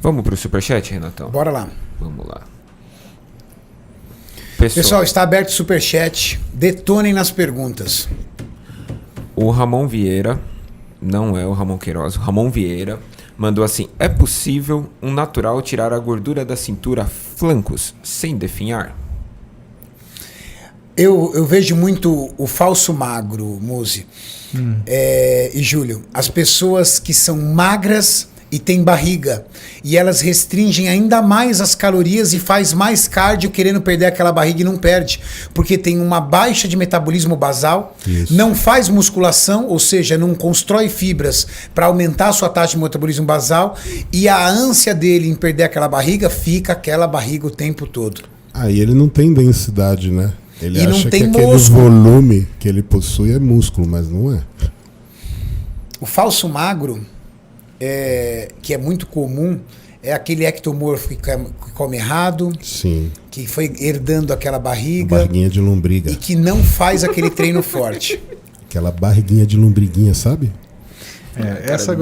Vamos pro superchat, Renatão? Bora lá. Vamos lá. Pessoal, está aberto o superchat. Detonem nas perguntas. O Ramon Vieira, não é o Ramon Queiroz, o Ramon Vieira mandou assim: é possível um natural tirar a gordura da cintura, flancos, sem definhar? Eu vejo muito o falso magro, Muzi. E Júlio, as pessoas que são magras e têm barriga, e elas restringem ainda mais as calorias e faz mais cardio querendo perder aquela barriga e não perde, porque tem uma baixa de metabolismo basal, não faz musculação, ou seja, não constrói fibras para aumentar a sua taxa de metabolismo basal, e a ânsia dele em perder aquela barriga, fica aquela barriga o tempo todo. Aí ele não tem densidade, né? Ele E não acha tem que aquele músculo. volume que ele possui é músculo, mas não é. O falso magro, que é muito comum, é aquele ectomorfo que come errado, Sim. que foi herdando aquela barriga Barriguinha de lombriga. e que não faz aquele treino forte. Aquela barriguinha de lombriguinha, sabe? Essa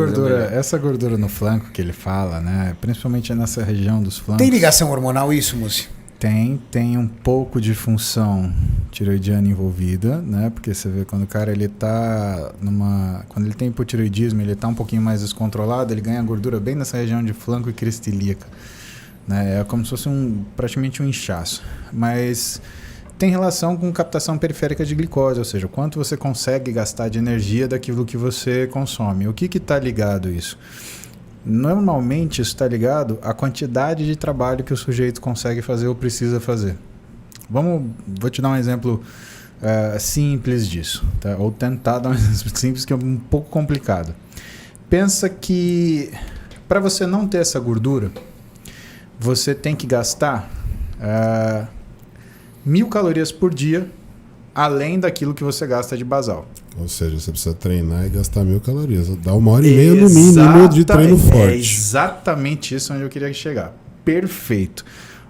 gordura no flanco que ele fala, né? Principalmente nessa região dos flancos. Tem ligação hormonal isso, Muzi? Tem um pouco de função tiroidiana envolvida, né? Porque você vê quando o cara ele tá quando ele tem hipotiroidismo, ele tá um pouquinho mais descontrolado, ele ganha gordura bem nessa região de flanco e crista ilíaca, né? É como se fosse praticamente um inchaço, mas tem relação com captação periférica de glicose, ou seja, o quanto você consegue gastar de energia daquilo que você consome. O que está ligado isso? Normalmente isso está ligado à quantidade de trabalho que o sujeito consegue fazer ou precisa fazer. Vou te dar um exemplo simples disso, tá? Ou tentar dar um exemplo simples que é um pouco complicado. Pensa que para você não ter essa gordura, você tem que gastar 1.000 calorias por dia, além daquilo que você gasta de basal. Ou seja, você precisa treinar e gastar 1.000 calorias. Dá 1h30 no mínimo de treino forte. É exatamente isso onde eu queria chegar. Perfeito.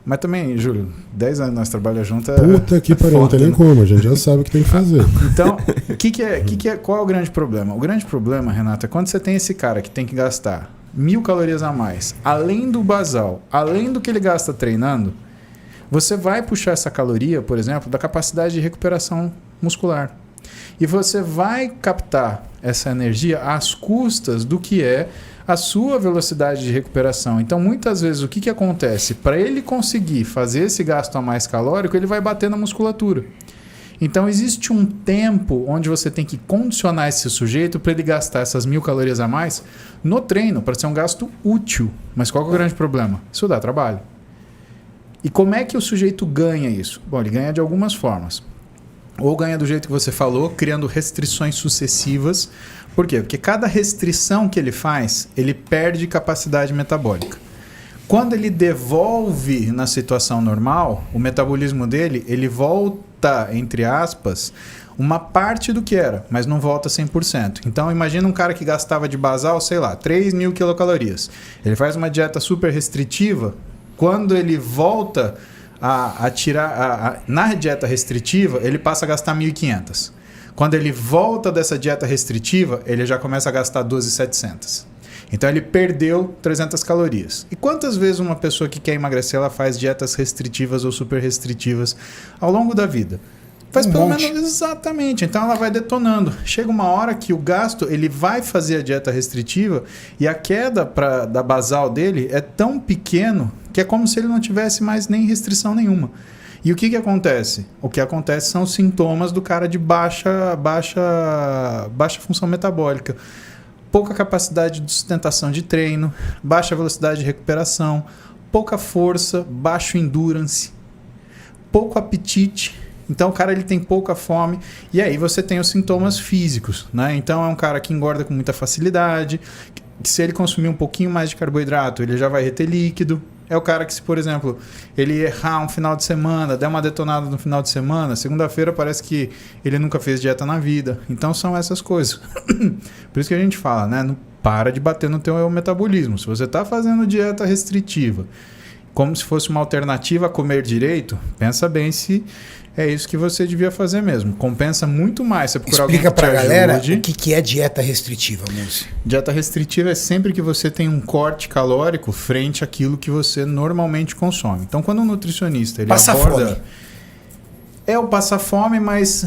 Mas também, Júlio, 10 anos nós trabalhamos juntos. Puta que pariu, não tem nem como. A gente já sabe o que tem que fazer. Então, qual é o grande problema? O grande problema, Renato, é quando você tem esse cara que tem que gastar 1.000 calorias a mais, além do basal, além do que ele gasta treinando, você vai puxar essa caloria, por exemplo, da capacidade de recuperação muscular. E você vai captar essa energia às custas do que é a sua velocidade de recuperação. Então, muitas vezes, o que acontece? Para ele conseguir fazer esse gasto a mais calórico, ele vai bater na musculatura. Então, existe um tempo onde você tem que condicionar esse sujeito para ele gastar essas 1.000 calorias a mais no treino, para ser um gasto útil. Mas qual que é o grande problema? Isso dá trabalho. E como é que o sujeito ganha isso? Bom, ele ganha de algumas formas. Ou ganha do jeito que você falou, criando restrições sucessivas. Por quê? Porque cada restrição que ele faz, ele perde capacidade metabólica. Quando ele devolve na situação normal, o metabolismo dele, ele volta, entre aspas, uma parte do que era, mas não volta 100%. Então, imagina um cara que gastava de basal, sei lá, 3.000 quilocalorias. Ele faz uma dieta super restritiva. Quando ele volta a tirar na dieta restritiva, ele passa a gastar 1.500. Quando ele volta dessa dieta restritiva, ele já começa a gastar 12.700. Então ele perdeu 300 calorias. E quantas vezes uma pessoa que quer emagrecer, ela faz dietas restritivas ou super restritivas ao longo da vida? Faz pelo menos exatamente. Então ela vai detonando. Chega uma hora que o gasto, ele vai fazer a dieta restritiva e a queda da basal dele é tão pequeno que é como se ele não tivesse mais nem restrição nenhuma. E o que acontece? O que acontece são os sintomas do cara de baixa função metabólica. Pouca capacidade de sustentação de treino, baixa velocidade de recuperação, pouca força, baixo endurance, pouco apetite. Então o cara ele tem pouca fome e aí você tem os sintomas físicos, né? Então é um cara que engorda com muita facilidade, que se ele consumir um pouquinho mais de carboidrato, ele já vai reter líquido. É o cara que, se, por exemplo, ele errar um final de semana, der uma detonada no final de semana, segunda-feira parece que ele nunca fez dieta na vida. Então são essas coisas. Por isso que a gente fala, né? Não para de bater no teu metabolismo. Se você está fazendo dieta restritiva, como se fosse uma alternativa a comer direito, pensa bem se é isso que você devia fazer mesmo. Compensa muito mais você procurar Explica alguém que te pra galera ajude. o que é dieta restritiva, Muzi. Dieta restritiva é sempre que você tem um corte calórico frente àquilo que você normalmente consome. Então, quando um nutricionista ele Passa aborda... fome. É o passar fome, mas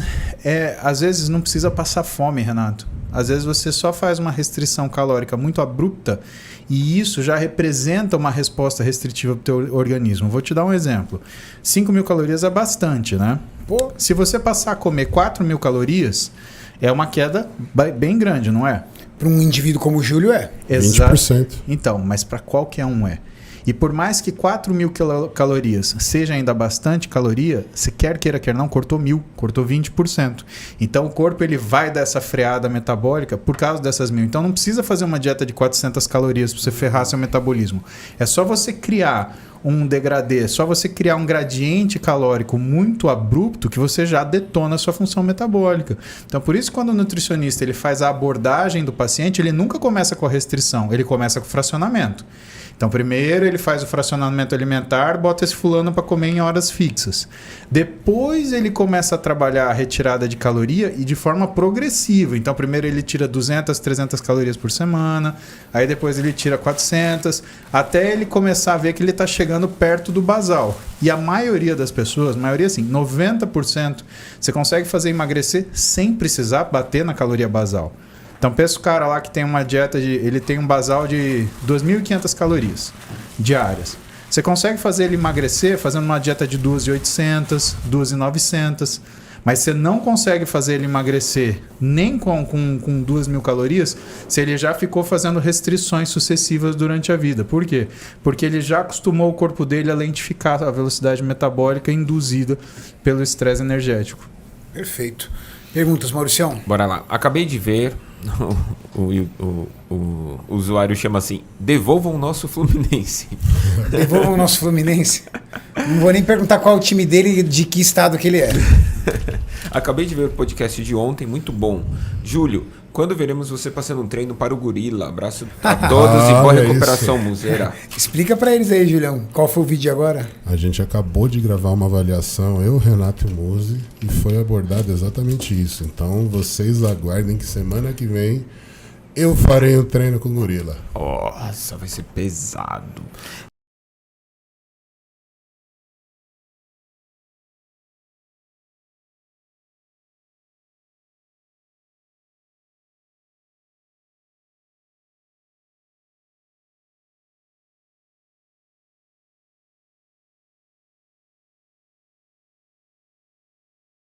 às vezes não precisa passar fome, Renato. Às vezes você só faz uma restrição calórica muito abrupta e isso já representa uma resposta restritiva para o teu organismo. Vou te dar um exemplo. 5.000 calorias é bastante, né? Pô, Se você passar a comer 4.000 calorias, é uma queda bem grande, não é? para um indivíduo como o Júlio é. 20%. Então, mas para qualquer um é. E por mais que 4.000 calorias seja ainda bastante caloria, se quer queira, quer não, cortou 1.000, cortou 20%. Então o corpo ele vai dar essa freada metabólica por causa dessas 1.000. Então não precisa fazer uma dieta de 400 calorias para você ferrar seu metabolismo. É só você criar um degradê, só você criar um gradiente calórico muito abrupto que você já detona a sua função metabólica. Então por isso quando o nutricionista ele faz a abordagem do paciente, ele nunca começa com a restrição, ele começa com o fracionamento. Então, primeiro ele faz o fracionamento alimentar, bota esse fulano para comer em horas fixas. Depois ele começa a trabalhar a retirada de caloria e de forma progressiva. Então, primeiro ele tira 200, 300 calorias por semana, aí depois ele tira 400, até ele começar a ver que ele está chegando perto do basal. E a maioria das pessoas, maioria assim, 90%, você consegue fazer emagrecer sem precisar bater na caloria basal. Então pensa o cara lá que tem uma dieta ele tem um basal de 2.500 calorias diárias. Você consegue fazer ele emagrecer fazendo uma dieta de 2.800, 2.900, mas você não consegue fazer ele emagrecer nem com 2.000 calorias se ele já ficou fazendo restrições sucessivas durante a vida. Por quê? Porque ele já acostumou o corpo dele a lentificar a velocidade metabólica induzida pelo estresse energético. Perfeito. Perguntas, Mauricião? Bora lá. Acabei de ver, o usuário chama assim, devolvam o nosso Fluminense. Devolvam o nosso Fluminense. Não vou nem perguntar qual é o time dele e de que estado que ele é. Acabei de ver o podcast de ontem, muito bom. Júlio, quando veremos você passando um treino para o Gorila? Abraço a todos e boa recuperação, Muzeira. Explica pra eles aí, Julião. Qual foi o vídeo agora? A gente acabou de gravar uma avaliação, eu, Renato e o Muzi, e foi abordado exatamente isso. Então vocês aguardem que semana que vem eu farei o treino com o Gorila. Nossa, vai ser pesado.